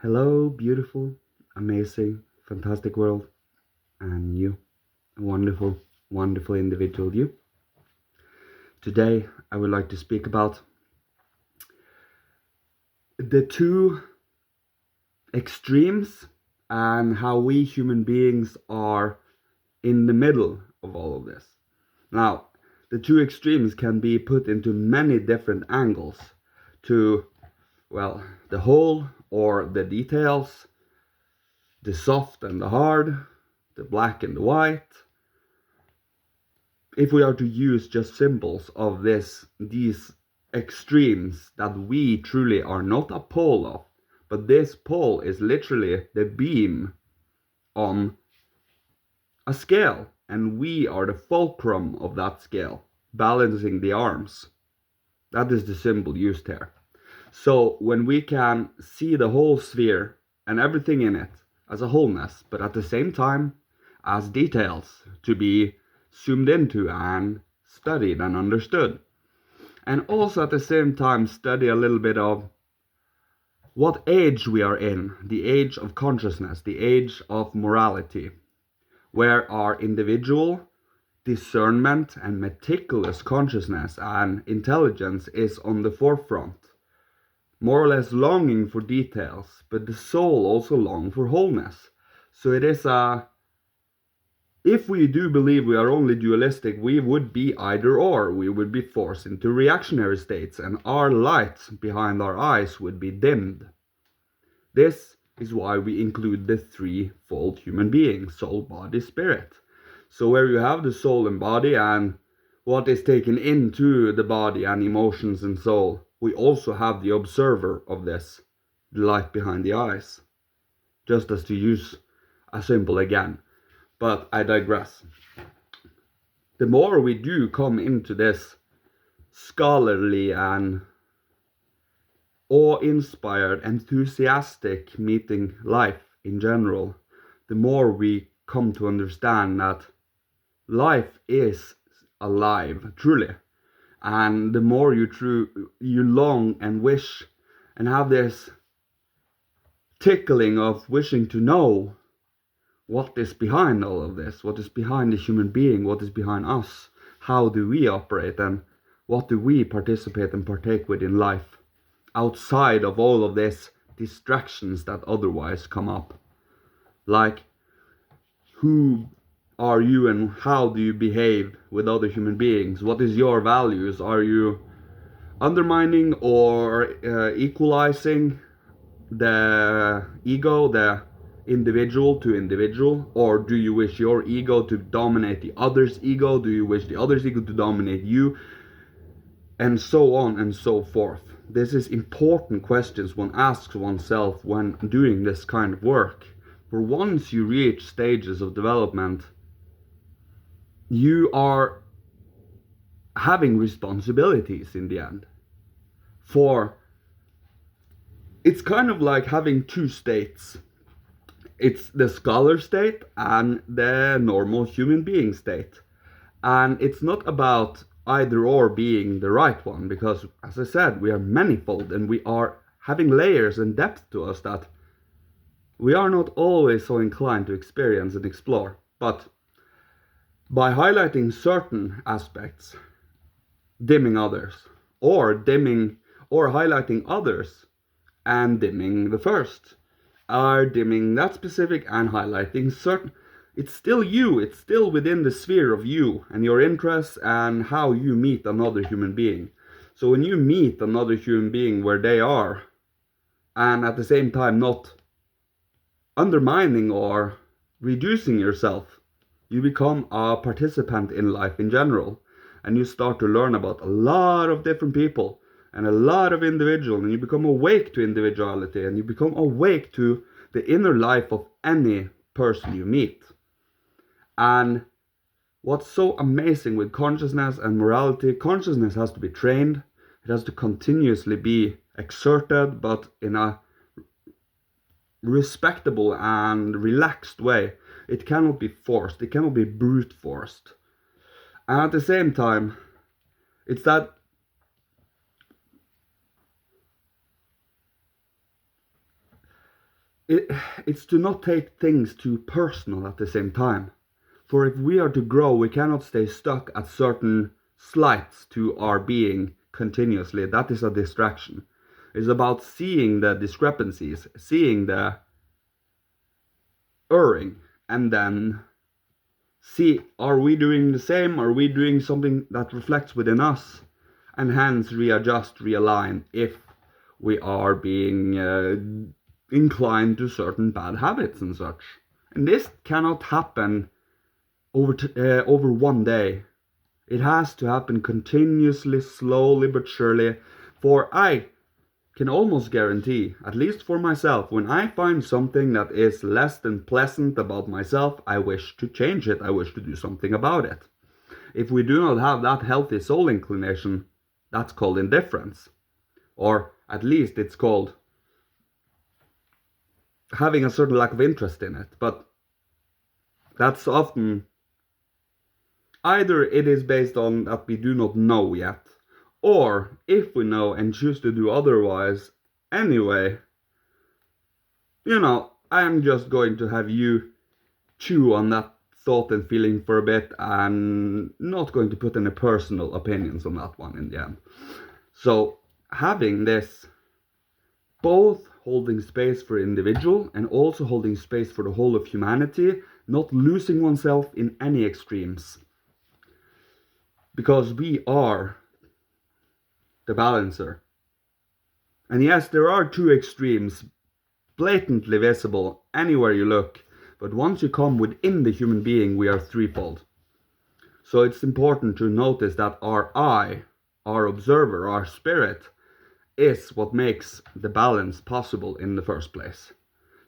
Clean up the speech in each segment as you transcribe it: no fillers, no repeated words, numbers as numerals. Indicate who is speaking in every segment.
Speaker 1: Hello, beautiful, amazing, fantastic world, and you, wonderful, wonderful individual you. Today, I would like to speak about the two extremes and how we human beings are in the middle of all of this. Now, the two extremes can be put into many different angles to, well, the whole or the details, the soft and the hard, the black and the white. If we are to use just symbols of these extremes that we truly are not a pole of, but this pole is literally the beam on a scale, and we are the fulcrum of that scale, balancing the arms. That is the symbol used here. So when we can see the whole sphere and everything in it as a wholeness, but at the same time as details to be zoomed into and studied and understood. And also at the same time study a little bit of what age we are in, the age of consciousness, the age of morality, where our individual discernment and meticulous consciousness and intelligence is on the forefront, more or less longing for details, but the soul also longs for wholeness. So it is if we do believe we are only dualistic, we would be either or. We would be forced into reactionary states, and our light behind our eyes would be dimmed. This is why we include the threefold human being: soul, body, spirit. So where you have the soul and body and what is taken into the body and emotions and soul, we also have the observer of this, the light behind the eyes. Just as to use a symbol again. But I digress. The more we do come into this scholarly and awe-inspired, enthusiastic meeting life in general, the more we come to understand that life is alive, truly. And the more you long and wish and have this tickling of wishing to know what is behind all of this, what is behind the human being, what is behind us, how do we operate, and what do we participate and partake with in life outside of all of these distractions that otherwise come up. Like, who are you and how do you behave with other human beings? What is your values? Are you undermining or equalizing the ego, the individual to individual? Or do you wish your ego to dominate the other's ego? Do you wish the other's ego to dominate you? And so on and so forth. This is important questions one asks oneself when doing this kind of work. For once you reach stages of development, you are having responsibilities in the end. For it's kind of like having two states. It's the scholar state and the normal human being state. And it's not about either or being the right one, because as I said, we are manifold and we are having layers and depth to us that we are not always so inclined to experience and explore. But by highlighting certain aspects, dimming others, or highlighting others and dimming the first, are dimming that specific and highlighting certain. It's still you, it's still within the sphere of you and your interests and how you meet another human being. So when you meet another human being where they are, and at the same time not undermining or reducing yourself, you become a participant in life in general, and you start to learn about a lot of different people and a lot of individuals, and you become awake to individuality, and you become awake to the inner life of any person you meet. And what's so amazing with consciousness and morality, consciousness has to be trained, it has to continuously be exerted, but in a respectable and relaxed way. It cannot be forced, it cannot be brute forced. And at the same time, it's that it's to not take things too personal at the same time. For if we are to grow, we cannot stay stuck at certain slights to our being continuously. That is a distraction. It's about seeing the discrepancies, seeing the erring, and then see, are we doing the same? Are we doing something that reflects within us? And hence readjust, realign if we are being inclined to certain bad habits and such. And this cannot happen over one day. It has to happen continuously, slowly but surely. For I can almost guarantee, at least for myself, when I find something that is less than pleasant about myself, I wish to change it. I wish to do something about it. If we do not have that healthy soul inclination, that's called indifference. Or at least it's called having a certain lack of interest in it. But that's often either it is based on that we do not know yet, or if we know and choose to do otherwise anyway, I am just going to have you chew on that thought and feeling for a bit and not going to put any personal opinions on that one in the end. So having this, both holding space for individual and also holding space for the whole of humanity, not losing oneself in any extremes. Because we are the balancer. And yes, there are two extremes, blatantly visible anywhere you look, but once you come within the human being, we are threefold. So it's important to notice that our I, our observer, our spirit, is what makes the balance possible in the first place.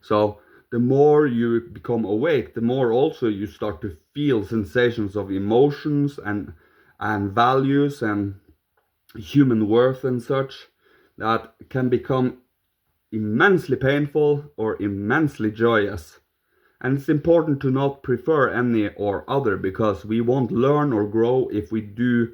Speaker 1: So the more you become awake, the more also you start to feel sensations of emotions and values and human worth and such that can become immensely painful or immensely joyous. And it's important to not prefer any or other, because we won't learn or grow if we do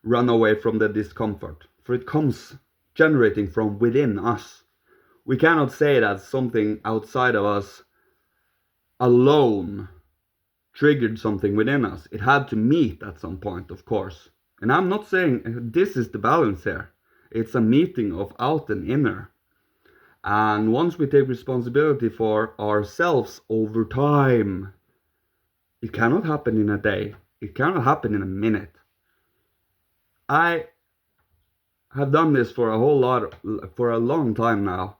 Speaker 1: run away from the discomfort. For it comes generating from within us. We cannot say that something outside of us alone triggered something within us. It had to meet at some point, of course. And I'm not saying this is the balance here. It's a meeting of out and inner. And once we take responsibility for ourselves over time, it cannot happen in a day. It cannot happen in a minute. I have done this for a long time now.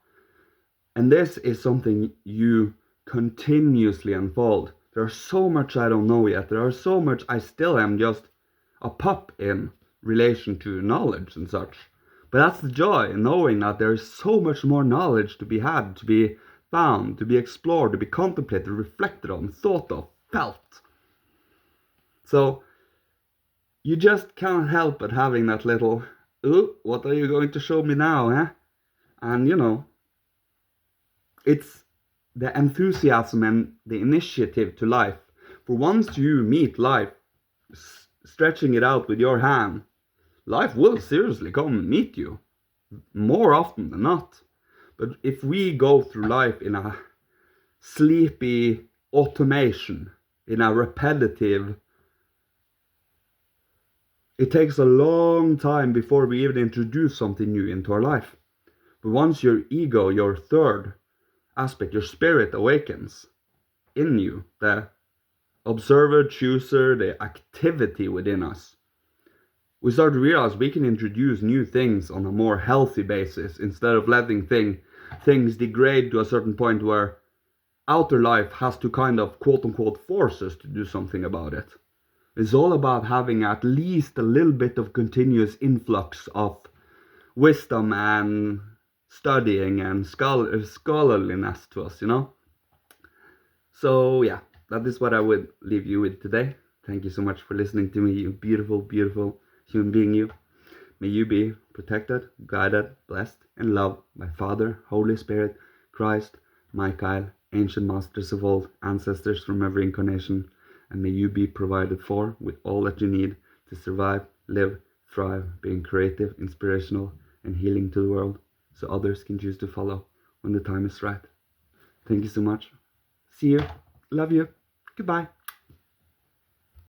Speaker 1: And this is something you continuously unfold. There's so much I don't know yet. There are so much I still am just a pup in relation to knowledge and such. But that's the joy in knowing that there is so much more knowledge to be had, to be found, to be explored, to be contemplated, reflected on, thought of, felt. So you just can't help but having that little, ooh, what are you going to show me now, eh? And it's the enthusiasm and the initiative to life. For once you meet life, stretching it out with your hand, life will seriously come and meet you, more often than not. But if we go through life in a sleepy automation, in a repetitive, it takes a long time before we even introduce something new into our life. But once your ego, your third aspect, your spirit awakens in you, the observer, chooser, the activity within us, we start to realize we can introduce new things on a more healthy basis instead of letting things degrade to a certain point where outer life has to kind of quote-unquote force us to do something about it. It's all about having at least a little bit of continuous influx of wisdom and studying and scholarliness to us, So yeah, that is what I would leave you with today. Thank you so much for listening to me, you beautiful, beautiful human being you. May you be protected, guided, blessed, and loved by Father, Holy Spirit, Christ, Michael, ancient masters of old, ancestors from every incarnation, and may you be provided for with all that you need to survive, live, thrive, being creative, inspirational, and healing to the world, so others can choose to follow when the time is right. Thank you so much. See you. Love you. Goodbye.